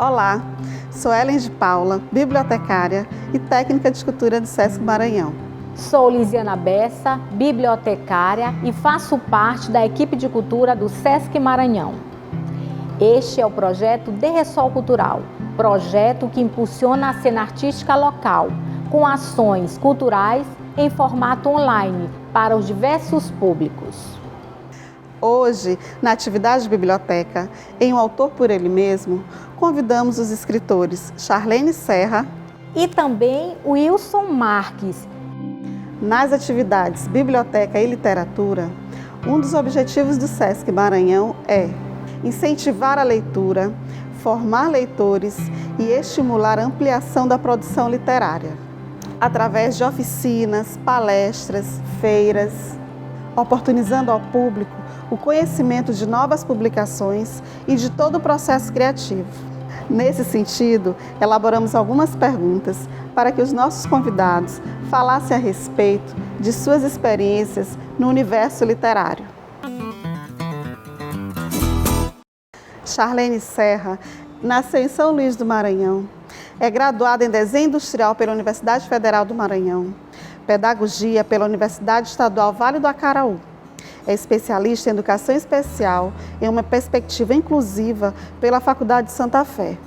Olá, sou Ellen de Paula, bibliotecária e técnica de escultura do Sesc Maranhão. Sou Lisiana Bessa, bibliotecária e faço parte da equipe de cultura do Sesc Maranhão. Este é o projeto De Ressol Cultural, projeto que impulsiona a cena artística local, com ações culturais em formato online para os diversos públicos. Hoje, na atividade de biblioteca, em Um Autor por Ele Mesmo, convidamos os escritores Charlene Serra e também Wilson Marques. Nas atividades Biblioteca e Literatura, um dos objetivos do Sesc Maranhão é incentivar a leitura, formar leitores e estimular a ampliação da produção literária, através de oficinas, palestras, feiras, oportunizando ao público o conhecimento de novas publicações e de todo o processo criativo. Nesse sentido, elaboramos algumas perguntas para que os nossos convidados falassem a respeito de suas experiências no universo literário. Charlene Serra nasceu em São Luís do Maranhão, é graduada em Desenho Industrial pela Universidade Federal do Maranhão, Pedagogia pela Universidade Estadual Vale do Acaraú. É especialista em Educação Especial em uma perspectiva inclusiva pela Faculdade de Santa Fé.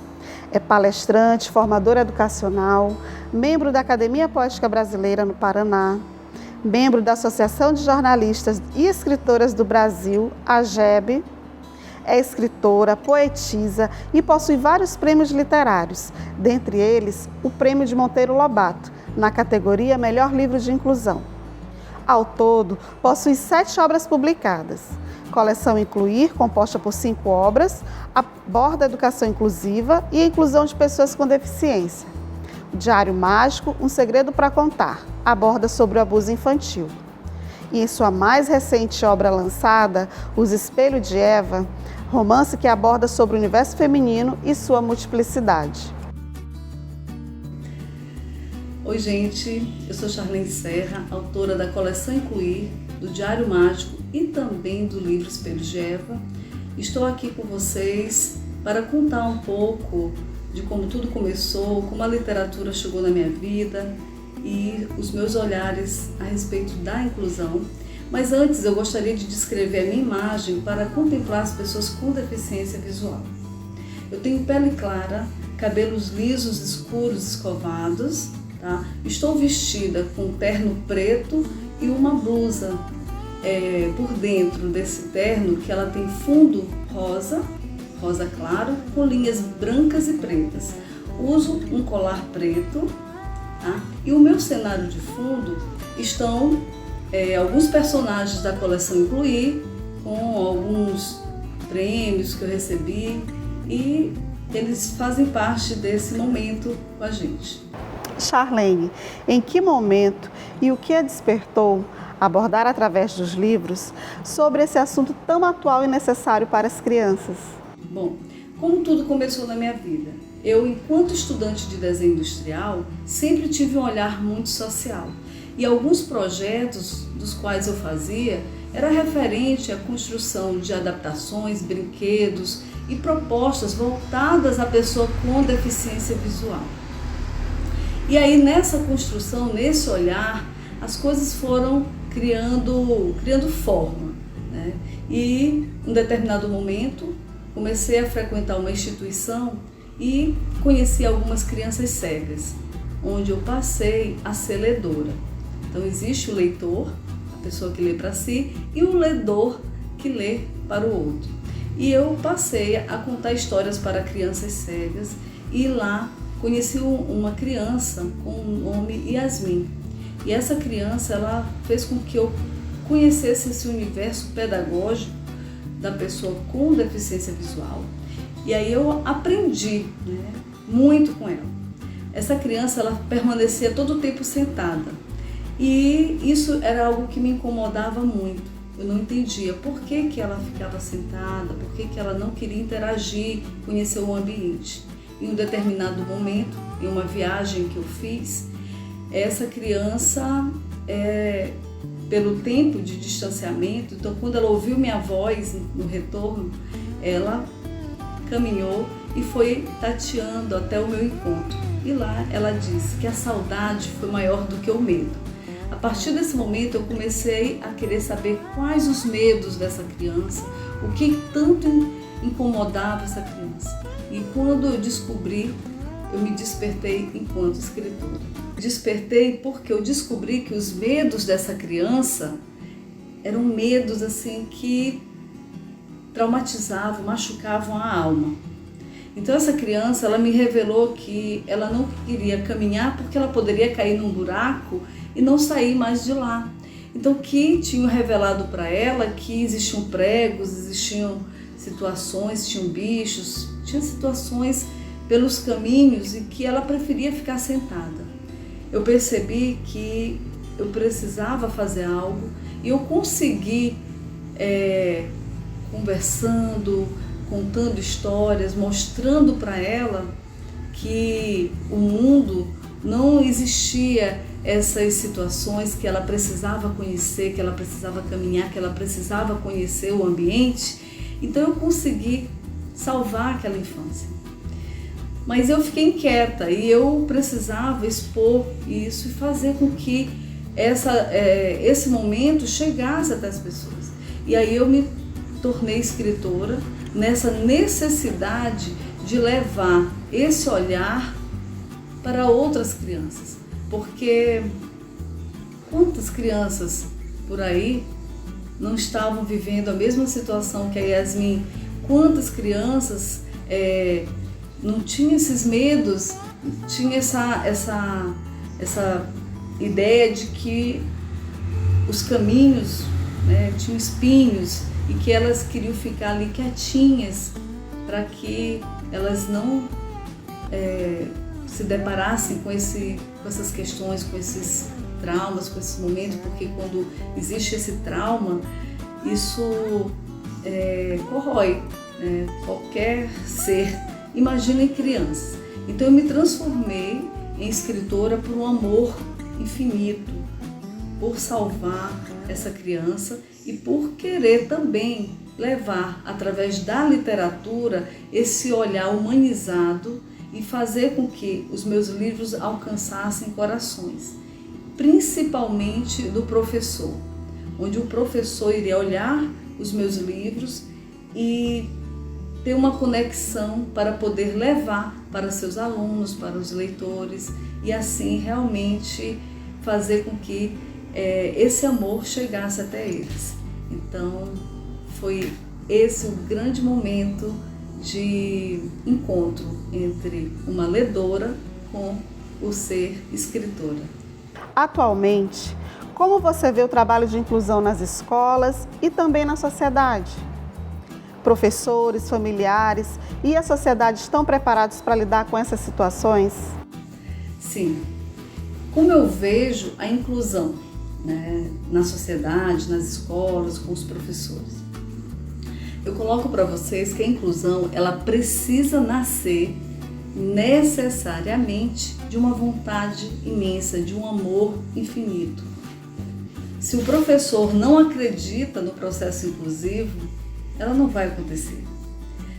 É palestrante, formadora educacional, membro da Academia Poética Brasileira no Paraná, membro da Associação de Jornalistas e Escritoras do Brasil, AGEB. É escritora, poetisa e possui vários prêmios literários, dentre eles o Prêmio de Monteiro Lobato, na categoria Melhor Livro de Inclusão. Ao todo, possui 7 obras publicadas. Coleção Incluir, composta por 5 obras, aborda a educação inclusiva e a inclusão de pessoas com deficiência. O Diário Mágico, Um Segredo para Contar, aborda sobre o abuso infantil. E em sua mais recente obra lançada, Os Espelhos de Eva, romance que aborda sobre o universo feminino e sua multiplicidade. Oi gente, eu sou Charlene Serra, autora da coleção Incluir, do Diário Mágico e também do livro Espelhos de Eva. Estou aqui com vocês para contar um pouco de como tudo começou, como a literatura chegou na minha vida e os meus olhares a respeito da inclusão. Mas antes eu gostaria de descrever a minha imagem para contemplar as pessoas com deficiência visual. Eu tenho pele clara, cabelos lisos, escuros, escovados. Tá? Estou vestida com um terno preto e uma blusa por dentro desse terno que ela tem fundo rosa claro, com linhas brancas e pretas. Uso um colar preto, tá? E o meu cenário de fundo estão alguns personagens da coleção Incluir, com alguns prêmios que eu recebi e eles fazem parte desse momento com a gente. Charlene, em que momento e o que a despertou abordar através dos livros sobre esse assunto tão atual e necessário para as crianças? Bom, como tudo começou na minha vida, eu, enquanto estudante de desenho industrial, sempre tive um olhar muito social e alguns projetos dos quais eu fazia era referente à construção de adaptações, brinquedos e propostas voltadas à pessoa com deficiência visual. E aí nessa construção, nesse olhar, as coisas foram criando forma, né? E em um determinado momento comecei a frequentar uma instituição e conheci algumas crianças cegas, onde eu passei a ser ledora. Então existe o leitor, a pessoa que lê para si, e o ledor que lê para o outro. E eu passei a contar histórias para crianças cegas e lá conheci uma criança com o nome Yasmin. E essa criança, ela fez com que eu conhecesse esse universo pedagógico da pessoa com deficiência visual. E aí eu aprendi, muito com ela. Essa criança, ela permanecia todo o tempo sentada. E isso era algo que me incomodava muito. Eu não entendia por que ela ficava sentada, por que ela não queria interagir, conhecer o ambiente. Em um determinado momento, em uma viagem que eu fiz, essa criança, pelo tempo de distanciamento, então quando ela ouviu minha voz no retorno, ela caminhou e foi tateando até o meu encontro. E lá ela disse que a saudade foi maior do que o medo. A partir desse momento eu comecei a querer saber quais os medos dessa criança, o que tanto incomodava essa criança. E quando eu descobri, eu me despertei enquanto escritora. Despertei porque eu descobri que os medos dessa criança eram medos assim que traumatizavam, machucavam a alma. Então essa criança, ela me revelou que ela não queria caminhar porque ela poderia cair num buraco e não sair mais de lá. Então que tinham revelado para ela que existiam pregos, existiam situações, tinham bichos, tinha situações pelos caminhos e que ela preferia ficar sentada. Eu percebi que eu precisava fazer algo e eu consegui, conversando, contando histórias, mostrando para ela que o mundo não existia essas situações, que ela precisava conhecer, que ela precisava caminhar, que ela precisava conhecer o ambiente. Então eu consegui salvar aquela infância. Mas eu fiquei inquieta e eu precisava expor isso e fazer com que esse momento chegasse até as pessoas. E aí eu me tornei escritora nessa necessidade de levar esse olhar para outras crianças. Porque quantas crianças por aí não estavam vivendo a mesma situação que a Yasmin? Quantas crianças não tinham esses medos, tinha essa ideia de que os caminhos, né, tinham espinhos e que elas queriam ficar ali quietinhas para que elas não se deparassem com essas questões, com esses traumas, com esses momentos, porque quando existe esse trauma, isso corrói qualquer ser. Imaginem crianças. Então eu me transformei em escritora por um amor infinito, por salvar essa criança e por querer também levar, através da literatura, esse olhar humanizado e fazer com que os meus livros alcançassem corações, principalmente do professor, onde o professor iria olhar os meus livros e ter uma conexão para poder levar para seus alunos, para os leitores e assim realmente fazer com que esse amor chegasse até eles. Então foi esse o grande momento de encontro entre uma ledora com o ser escritora. Atualmente, como você vê o trabalho de inclusão nas escolas e também na sociedade? Professores, familiares e a sociedade estão preparados para lidar com essas situações? Sim. Como eu vejo a inclusão, né, na sociedade, nas escolas, com os professores? Eu coloco para vocês que a inclusão, ela precisa nascer necessariamente de uma vontade imensa, de um amor infinito. Se o professor não acredita no processo inclusivo, ela não vai acontecer.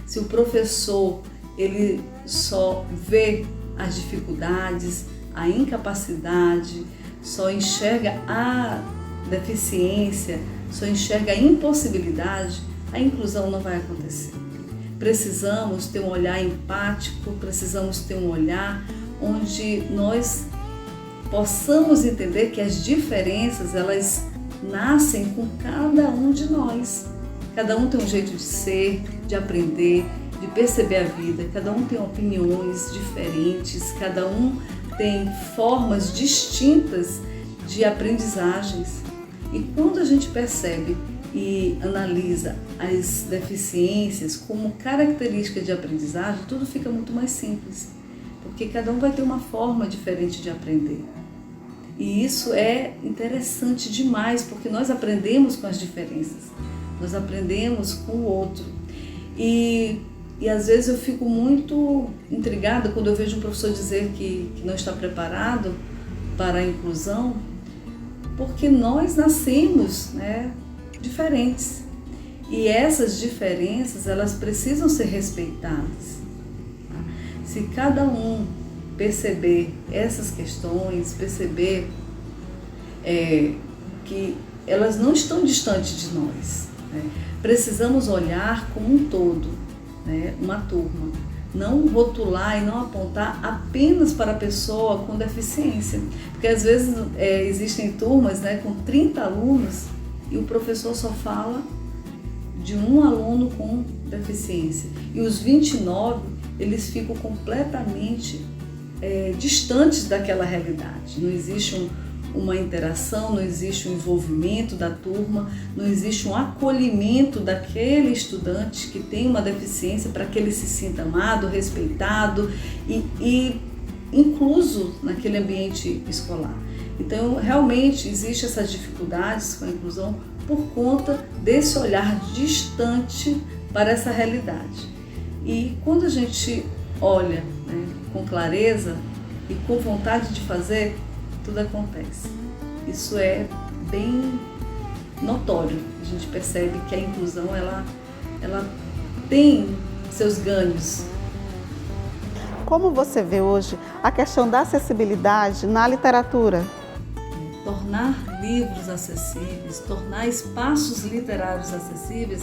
Se o professor ele só vê as dificuldades, a incapacidade, só enxerga a deficiência, só enxerga a impossibilidade, a inclusão não vai acontecer. Precisamos ter um olhar empático, precisamos ter um olhar onde nós possamos entender que as diferenças, elas nascem com cada um de nós. Cada um tem um jeito de ser, de aprender, de perceber a vida. Cada um tem opiniões diferentes, cada um tem formas distintas de aprendizagens. E quando a gente percebe e analisa as deficiências como característica de aprendizagem, tudo fica muito mais simples, porque cada um vai ter uma forma diferente de aprender. E isso é interessante demais, porque nós aprendemos com as diferenças, nós aprendemos com o outro. E às vezes eu fico muito intrigada quando eu vejo um professor dizer que não está preparado para a inclusão, porque nós nascemos, né, diferentes. E essas diferenças, elas precisam ser respeitadas. Tá? Se cada um perceber essas questões, perceber que elas não estão distantes de nós, né? Precisamos olhar como um todo, né? Uma turma. Não rotular e não apontar apenas para a pessoa com deficiência. Porque às vezes existem turmas, né, com 30 alunos e o professor só fala de um aluno com deficiência. E os 29, eles ficam completamente distantes daquela realidade. Não existe uma interação, não existe um envolvimento da turma, não existe um acolhimento daquele estudante que tem uma deficiência para que ele se sinta amado, respeitado e incluso naquele ambiente escolar. Então, realmente, existe essas dificuldades com a inclusão por conta desse olhar distante para essa realidade. E quando a gente olha, né, com clareza e com vontade de fazer, tudo acontece. Isso é bem notório. A gente percebe que a inclusão ela tem seus ganhos. Como você vê hoje a questão da acessibilidade na literatura? Tornar livros acessíveis, tornar espaços literários acessíveis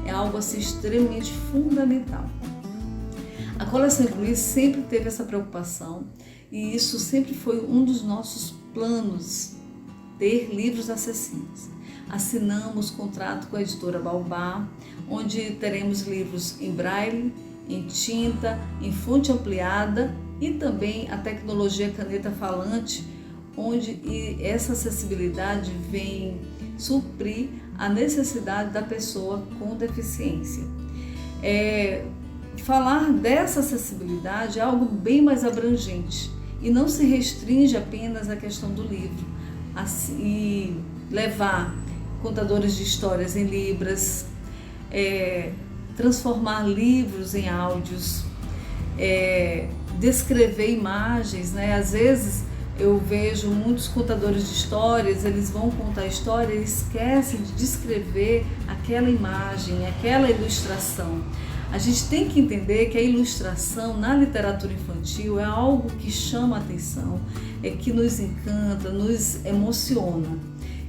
é algo assim extremamente fundamental. A Coleção Incluir sempre teve essa preocupação e isso sempre foi um dos nossos planos, ter livros acessíveis. Assinamos contrato com a editora Baobá, onde teremos livros em braille, em tinta, em fonte ampliada e também a tecnologia caneta falante, onde essa acessibilidade vem suprir a necessidade da pessoa com deficiência. Falar dessa acessibilidade é algo bem mais abrangente e não se restringe apenas à questão do livro, e levar contadores de histórias em libras, transformar livros em áudios, descrever imagens, né? Às vezes eu vejo muitos contadores de histórias, eles vão contar a história e esquecem de descrever aquela imagem, aquela ilustração. A gente tem que entender que a ilustração na literatura infantil é algo que chama a atenção, que nos encanta, nos emociona.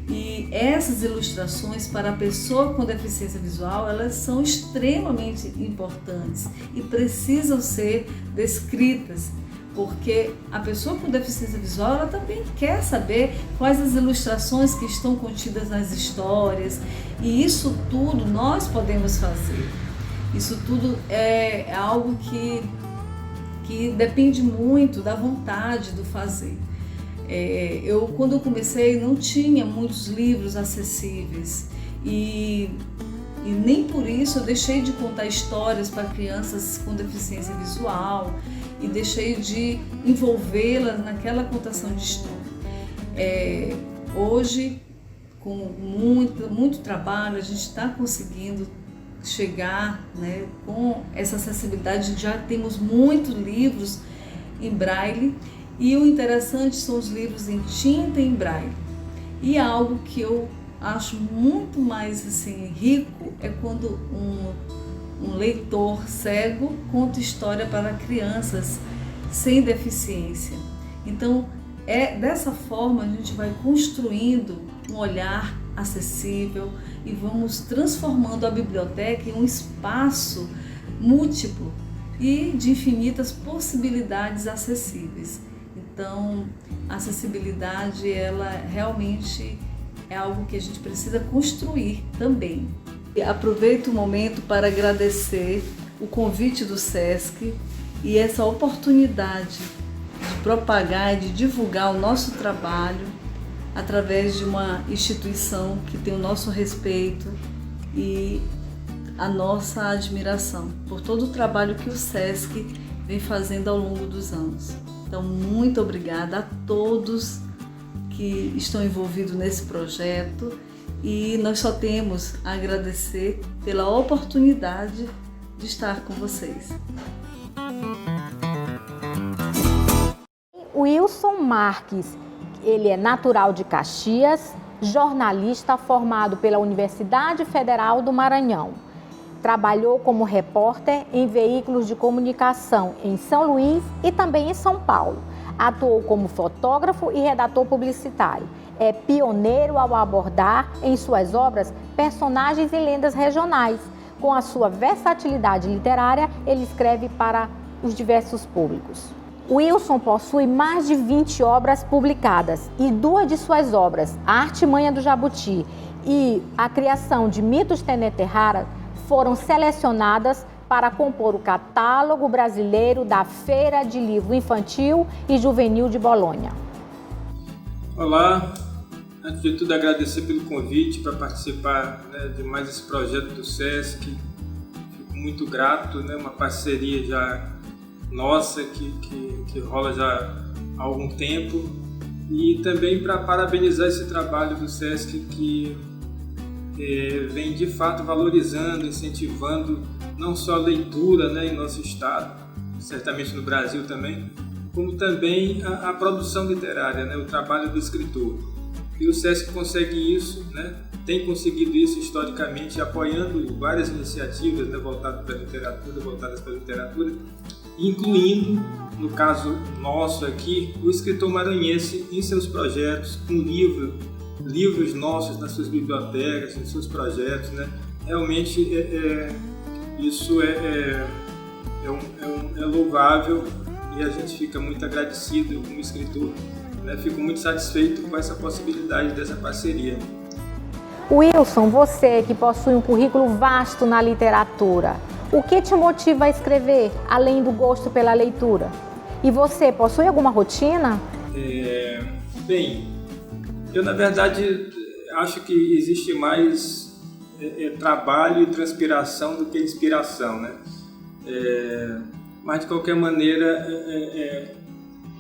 E essas ilustrações para a pessoa com deficiência visual, elas são extremamente importantes e precisam ser descritas, porque a pessoa com deficiência visual, ela também quer saber quais as ilustrações que estão contidas nas histórias, e isso tudo nós podemos fazer. Isso tudo é algo que depende muito da vontade do fazer. Quando eu comecei, não tinha muitos livros acessíveis e nem por isso eu deixei de contar histórias para crianças com deficiência visual e deixei de envolvê-las naquela contação de história. Hoje, com muito trabalho, a gente está conseguindo chegar, né, com essa acessibilidade. Já temos muitos livros em braille e o interessante são os livros em tinta e em braille. E algo que eu acho muito mais assim, rico é quando um leitor cego conta história para crianças sem deficiência. Então, dessa forma a gente vai construindo um olhar acessível e vamos transformando a biblioteca em um espaço múltiplo e de infinitas possibilidades acessíveis. Então, a acessibilidade, ela realmente é algo que a gente precisa construir também. Aproveito o momento para agradecer o convite do SESC e essa oportunidade de propagar e de divulgar o nosso trabalho através de uma instituição que tem o nosso respeito e a nossa admiração por todo o trabalho que o SESC vem fazendo ao longo dos anos. Então, muito obrigada a todos que estão envolvidos nesse projeto e nós só temos a agradecer pela oportunidade de estar com vocês. Wilson Marques, ele é natural de Caxias, jornalista formado pela Universidade Federal do Maranhão. Trabalhou como repórter em veículos de comunicação em São Luís e também em São Paulo. Atuou como fotógrafo e redator publicitário. É pioneiro ao abordar em suas obras personagens e lendas regionais. Com a sua versatilidade literária, ele escreve para os diversos públicos. Wilson possui mais de 20 obras publicadas e 2 de suas obras, A Artimanha do Jabuti e A Criação de Mitos Teneterrara, foram selecionadas para compor o catálogo brasileiro da Feira de Livro Infantil e Juvenil de Bolonha. Olá, antes de tudo agradecer pelo convite para participar de mais esse projeto do SESC. Fico muito grato, uma parceria já nossa que rola já há algum tempo, e também para parabenizar esse trabalho do SESC que vem de fato valorizando, incentivando não só a leitura em nosso estado, certamente no Brasil também, como também a produção literária, o trabalho do escritor. E o SESC consegue isso, tem conseguido isso historicamente, apoiando várias iniciativas voltadas para a literatura, incluindo, no caso nosso aqui, o escritor maranhense em seus projetos, com livros nossos nas suas bibliotecas, nos seus projetos. Realmente isso é louvável, e a gente fica muito agradecido como escritor. Fico muito satisfeito com essa possibilidade dessa parceria. Wilson, você que possui um currículo vasto na literatura, o que te motiva a escrever, além do gosto pela leitura? E você, possui alguma rotina? Bem, eu na verdade acho que existe mais trabalho e transpiração do que inspiração, mas de qualquer maneira,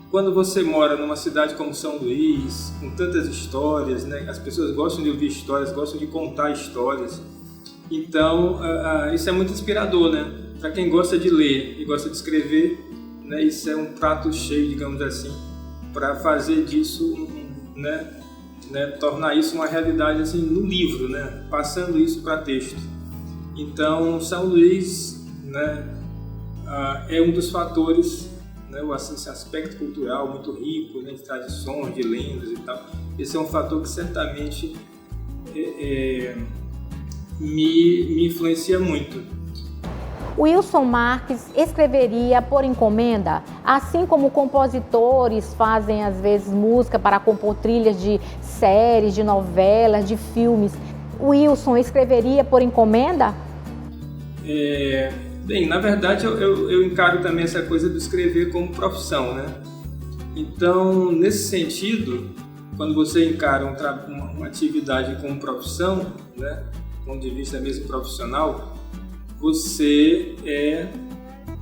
quando você mora numa cidade como São Luís, com tantas histórias, as pessoas gostam de ouvir histórias, gostam de contar histórias. Então, isso é muito inspirador, Para quem gosta de ler e gosta de escrever, isso é um prato cheio, digamos assim, para fazer disso, tornar isso uma realidade assim no livro, passando isso para texto. Então, São Luís, é um dos fatores, esse aspecto cultural muito rico, de tradições, de lendas e tal. Esse é um fator que certamente me influencia muito. Wilson Marques escreveria por encomenda, assim como compositores fazem às vezes música para compor trilhas de séries, de novelas, de filmes. Wilson escreveria por encomenda? Bem, na verdade eu encaro também essa coisa do escrever como profissão, Então, nesse sentido, quando você encara uma atividade como profissão, do ponto de vista mesmo profissional, você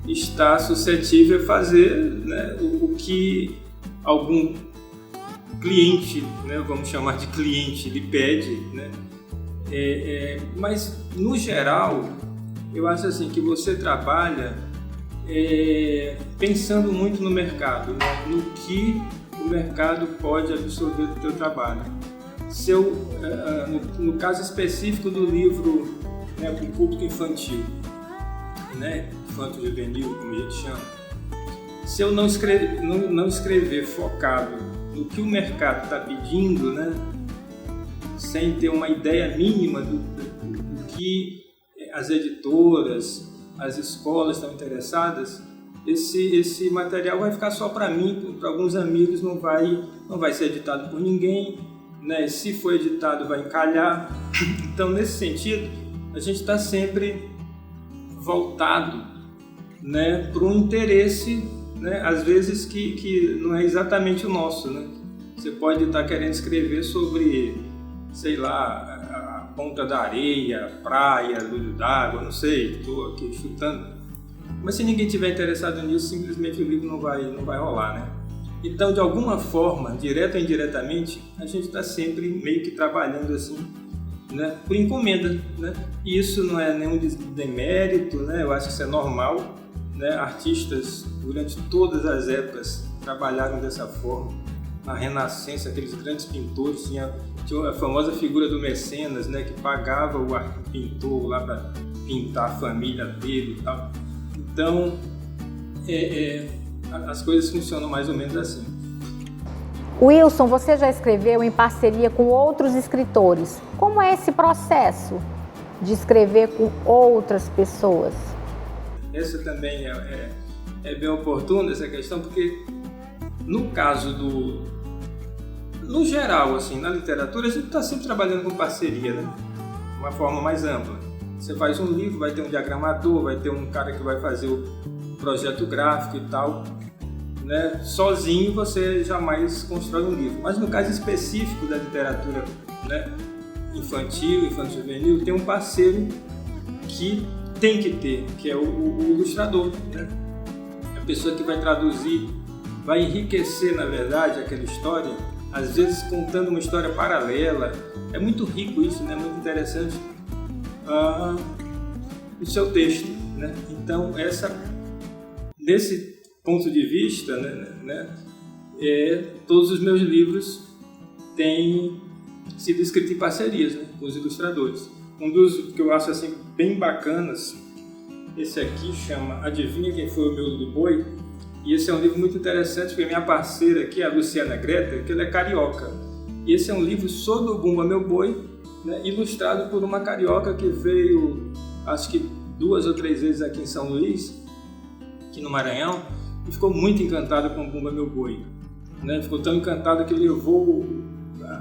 está suscetível a fazer o que algum cliente, vamos chamar de cliente, lhe pede, mas no geral eu acho assim que você trabalha pensando muito no mercado, no que o mercado pode absorver do teu trabalho. No caso específico do livro para o público infantil, infanto-juvenil, como a gente chama, se eu não escrever focado no que o mercado está pedindo, sem ter uma ideia mínima do que as editoras, as escolas estão interessadas, esse material vai ficar só para mim, para alguns amigos, não vai ser editado por ninguém, se for editado vai encalhar. Então, nesse sentido, a gente está sempre voltado para um interesse, às vezes que não é exatamente o nosso. Você pode estar querendo escrever sobre, sei lá, a ponta da areia, praia, olho d'água, não sei, estou aqui chutando. Mas se ninguém estiver interessado nisso, simplesmente o livro não vai rolar. Então, de alguma forma, direta ou indiretamente, a gente está sempre meio que trabalhando assim, por encomenda, E isso não é nenhum demérito, Eu acho que isso é normal, Artistas, durante todas as épocas, trabalharam dessa forma. Na Renascença, aqueles grandes pintores tinha a famosa figura do mecenas, né, que pagava o pintor lá para pintar a família dele e tal. Então, as coisas funcionam mais ou menos assim. Wilson, você já escreveu em parceria com outros escritores. Como é esse processo de escrever com outras pessoas? Essa também é bem oportuna, essa questão, porque no caso no geral, assim, na literatura, a gente está sempre trabalhando com parceria, né? De uma forma mais ampla. Você faz um livro, vai ter um diagramador, vai ter um cara que vai fazer o projeto gráfico e tal, né? Sozinho você jamais constrói um livro. Mas no caso específico da literatura, né, infanto-juvenil, tem um parceiro que tem que ter, que é o ilustrador, né? A pessoa que vai traduzir, vai enriquecer, na verdade, aquela história, às vezes contando uma história paralela. É muito rico isso, né? Muito interessante o seu texto, né? Então, desse ponto de vista, né, todos os meus livros têm sido escritos em parcerias, né, com os ilustradores. Um dos que eu acho assim, bem bacanas, esse aqui chama Adivinha Quem Foi o Miolo do Boi? E esse é um livro muito interessante, porque minha parceira aqui, a Luciana Greta, que ela é carioca. E esse é um livro sobre o Bumba Meu Boi, né, ilustrado por uma carioca que veio, acho que 2 ou 3 vezes aqui em São Luís, aqui no Maranhão, e ficou muito encantada com o Bumba Meu Boi, né? Ficou tão encantada que levou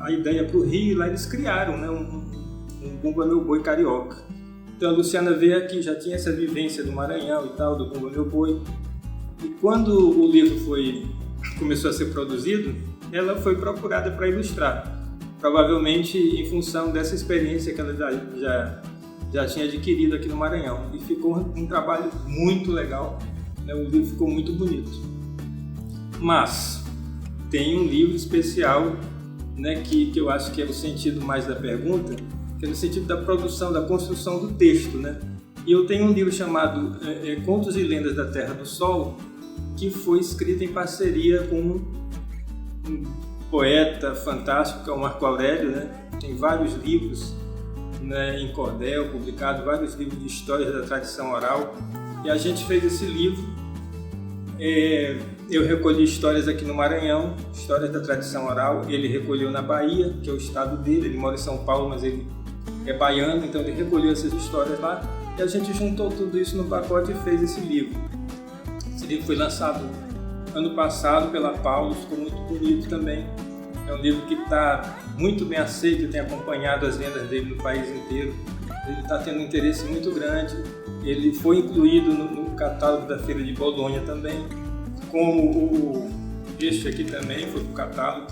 a ideia para o Rio e lá eles criaram, né, um Bumba Meu Boi carioca. Então a Luciana veio aqui, já tinha essa vivência do Maranhão e tal, do Bumba Meu Boi. E quando o livro começou a ser produzido, ela foi procurada para ilustrar, provavelmente em função dessa experiência que ela já tinha adquirido aqui no Maranhão. E ficou um trabalho muito legal, né? O livro ficou muito bonito. Mas tem um livro especial, né, que eu acho que é o sentido mais da pergunta, que é no sentido da produção, da construção do texto, né? E eu tenho um livro chamado Contos e Lendas da Terra do Sol, que foi escrito em parceria com um poeta fantástico, que é o Marco Aurélio, né? Tem vários livros, né, em cordel, publicado, vários livros de histórias da tradição oral. E a gente fez esse livro. Eu recolhi histórias aqui no Maranhão, histórias da tradição oral. Ele recolheu na Bahia, que é o estado dele. Ele mora em São Paulo, mas ele é baiano, então ele recolheu essas histórias lá. E a gente juntou tudo isso no pacote e fez esse livro. Esse livro foi lançado ano passado pela Paulo, ficou muito bonito também. É um livro que está muito bem aceito, eu tenho acompanhado as vendas dele no país inteiro. Ele está tendo um interesse muito grande. Ele foi incluído no catálogo da Feira de Bolonha também, como este aqui também foi para o catálogo.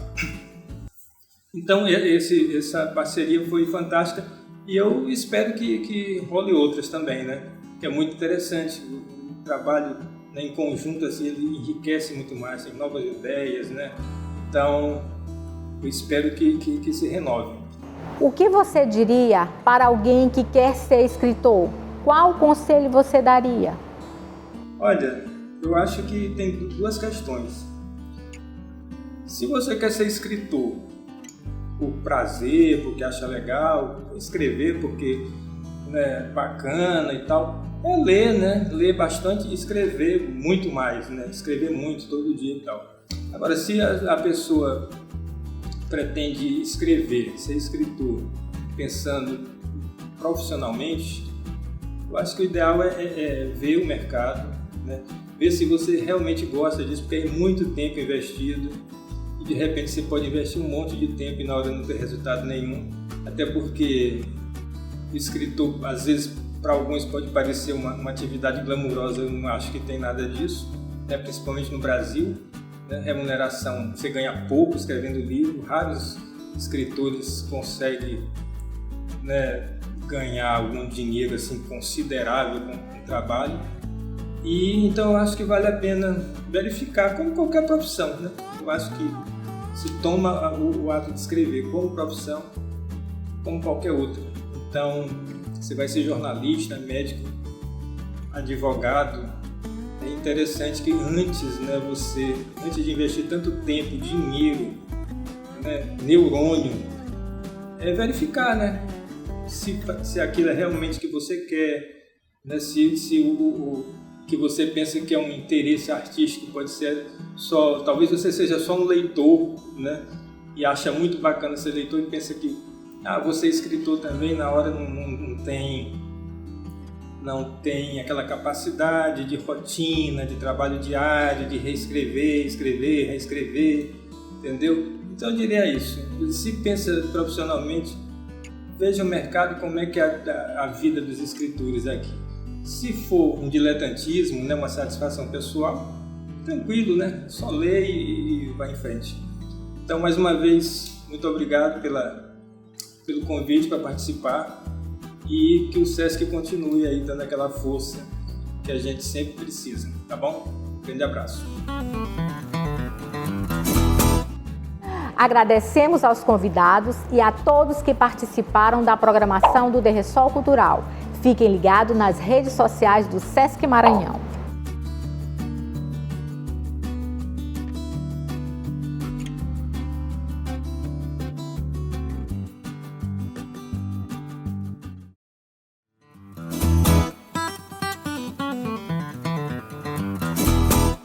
Então essa parceria foi fantástica e eu espero que role outras também, né? Que é muito interessante. O trabalho, né, em conjunto assim, ele enriquece muito mais, tem novas ideias, né? Então eu espero que se renove. O que você diria para alguém que quer ser escritor? Qual conselho você daria? Olha, eu acho que tem 2 questões. Se você quer ser escritor por prazer, porque acha legal, escrever porque, né, bacana e tal, ler, né? Ler bastante e escrever muito mais, né? Escrever muito todo dia e tal. Agora, se a pessoa pretende escrever, ser escritor, pensando profissionalmente, eu acho que o ideal é ver o mercado, né? Ver se você realmente gosta disso, porque é muito tempo investido e de repente você pode investir um monte de tempo e na hora não ter resultado nenhum, até porque o escritor, às vezes, para alguns pode parecer uma atividade glamurosa, eu não acho que tem nada disso, né? Principalmente no Brasil. Remuneração, você ganha pouco escrevendo livro, raros escritores conseguem, né, ganhar algum dinheiro assim, considerável com o trabalho. E então eu acho que vale a pena verificar, como qualquer profissão, né? Eu acho que se toma o ato de escrever como profissão, como qualquer outra. Então, você vai ser jornalista, médico, advogado. É interessante que antes, né, antes de investir tanto tempo, dinheiro, né, neurônio é verificar, né? Se aquilo é realmente o que você quer, né? Se o que você pensa que é um interesse artístico pode ser só... Talvez você seja só um leitor, né? E acha muito bacana ser leitor e pensa que você é escritor também, na hora não tem aquela capacidade de rotina, de trabalho diário, de reescrever, escrever, reescrever, entendeu? Então eu diria isso, se pensa profissionalmente, veja o mercado, como é que é a vida dos escritores aqui. Se for um diletantismo, né, uma satisfação pessoal, tranquilo, né? Só lê e vai em frente. Então, mais uma vez, muito obrigado pelo convite para participar e que o SESC continue aí dando aquela força que a gente sempre precisa, tá bom? Um grande abraço. Agradecemos aos convidados e a todos que participaram da programação do DRSOL Cultural. Fiquem ligados nas redes sociais do SESC Maranhão.